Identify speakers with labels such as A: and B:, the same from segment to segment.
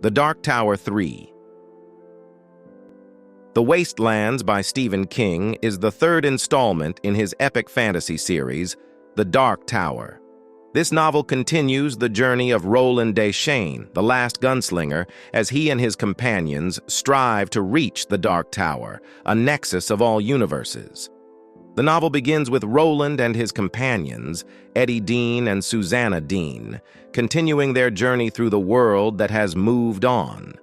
A: The Dark Tower 3. The Wastelands by Stephen King is the third installment in his epic fantasy series, The Dark Tower. This novel continues the journey of Roland Deschain, the last gunslinger, as he and his companions strive to reach the Dark Tower, a nexus of all universes. The novel begins with Roland and his companions, Eddie Dean and Susannah Dean, continuing their journey through the world that has moved on.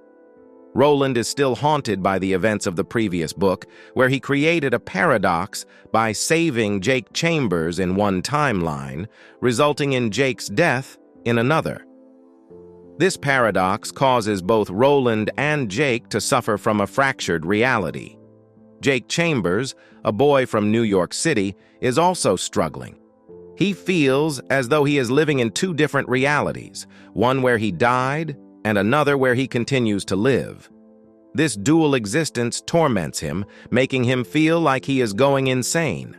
A: Roland is still haunted by the events of the previous book, where he created a paradox by saving Jake Chambers in one timeline, resulting in Jake's death in another. This paradox causes both Roland and Jake to suffer from a fractured reality. Jake Chambers, a boy from New York City, is also struggling. He feels as though he is living in two different realities, one where he died and another where he continues to live. This dual existence torments him, making him feel like he is going insane.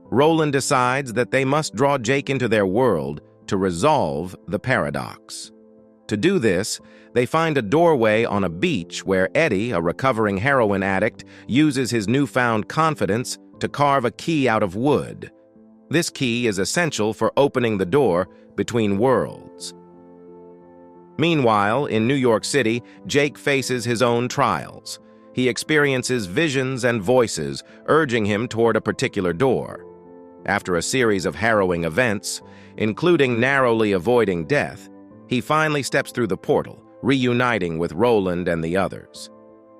A: Roland decides that they must draw Jake into their world to resolve the paradox. To do this, they find a doorway on a beach where Eddie, a recovering heroin addict, uses his newfound confidence to carve a key out of wood. This key is essential for opening the door between worlds. Meanwhile, in New York City, Jake faces his own trials. He experiences visions and voices urging him toward a particular door. After a series of harrowing events, including narrowly avoiding death, he finally steps through the portal, reuniting with Roland and the others.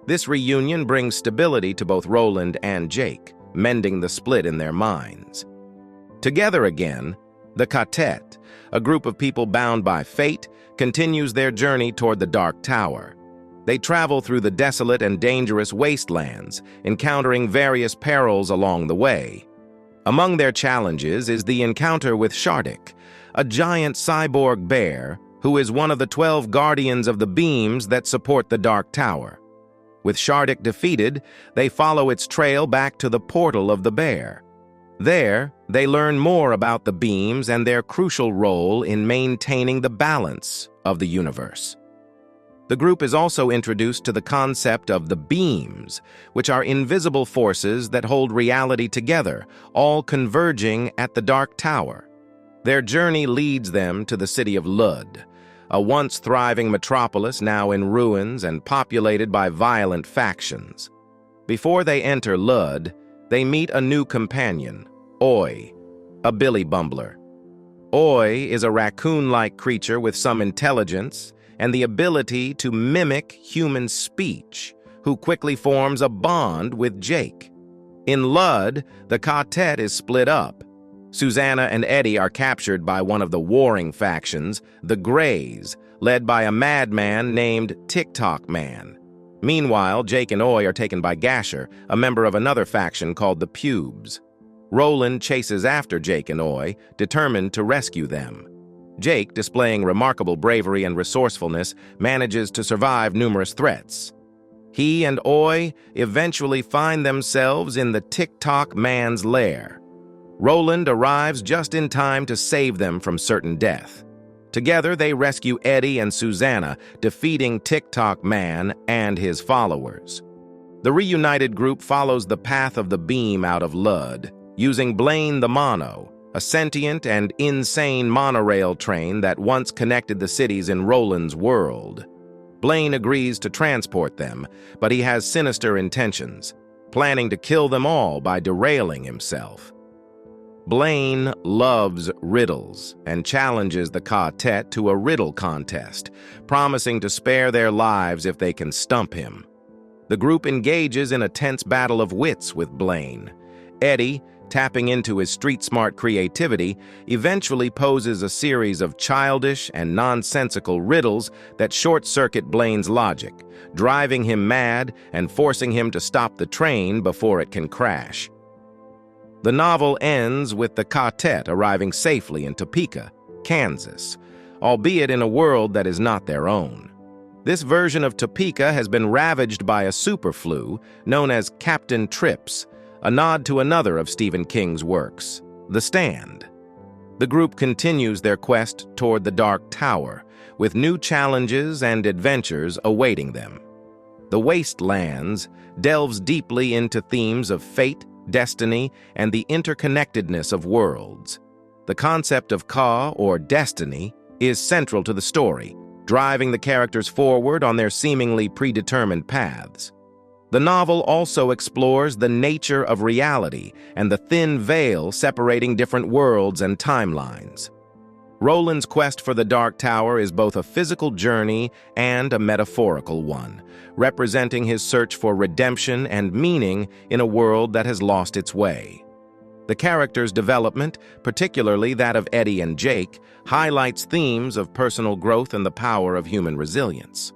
A: This reunion brings stability to both Roland and Jake, mending the split in their minds. Together again, the Ka-Tet, a group of people bound by fate, continues their journey toward the Dark Tower. They travel through the desolate and dangerous Wastelands, encountering various perils along the way. Among their challenges is the encounter with Shardik, a giant cyborg bear who is one of the 12 guardians of the beams that support the Dark Tower. With Shardik defeated, they follow its trail back to the portal of the bear. There, they learn more about the beams and their crucial role in maintaining the balance of the universe. The group is also introduced to the concept of the beams, which are invisible forces that hold reality together, all converging at the Dark Tower. Their journey leads them to the city of Lud, a once thriving metropolis now in ruins and populated by violent factions. Before they enter Lud, they meet a new companion, Oi, a billy bumbler. Oi is a raccoon-like creature with some intelligence and the ability to mimic human speech, who quickly forms a bond with Jake. In Lud, the Ka-Tet is split up. Susannah and Eddie are captured by one of the warring factions, the Greys, led by a madman named TikTok Man. Meanwhile, Jake and Oi are taken by Gasher, a member of another faction called the Pubes. Roland chases after Jake and Oi, determined to rescue them. Jake, displaying remarkable bravery and resourcefulness, manages to survive numerous threats. He and Oi eventually find themselves in the TikTok Man's lair. Roland arrives just in time to save them from certain death. Together, they rescue Eddie and Susannah, defeating TikTok Man and his followers. The reunited group follows the path of the beam out of Lud, using Blaine the Mono, a sentient and insane monorail train that once connected the cities in Roland's world. Blaine agrees to transport them, but he has sinister intentions, planning to kill them all by derailing himself. Blaine loves riddles and challenges the Ka-Tet to a riddle contest, promising to spare their lives if they can stump him. The group engages in a tense battle of wits with Blaine. Eddie, tapping into his street-smart creativity, eventually poses a series of childish and nonsensical riddles that short-circuit Blaine's logic, driving him mad and forcing him to stop the train before it can crash. The novel ends with the Ka-Tet arriving safely in Topeka, Kansas, albeit in a world that is not their own. This version of Topeka has been ravaged by a superflu known as Captain Trips, a nod to another of Stephen King's works, The Stand. The group continues their quest toward the Dark Tower, with new challenges and adventures awaiting them. The Wastelands delves deeply into themes of fate, destiny, and the interconnectedness of worlds. The concept of Ka, or destiny, is central to the story, driving the characters forward on their seemingly predetermined paths. The novel also explores the nature of reality and the thin veil separating different worlds and timelines. Roland's quest for the Dark Tower is both a physical journey and a metaphorical one, representing his search for redemption and meaning in a world that has lost its way. The characters' development, particularly that of Eddie and Jake, highlights themes of personal growth and the power of human resilience.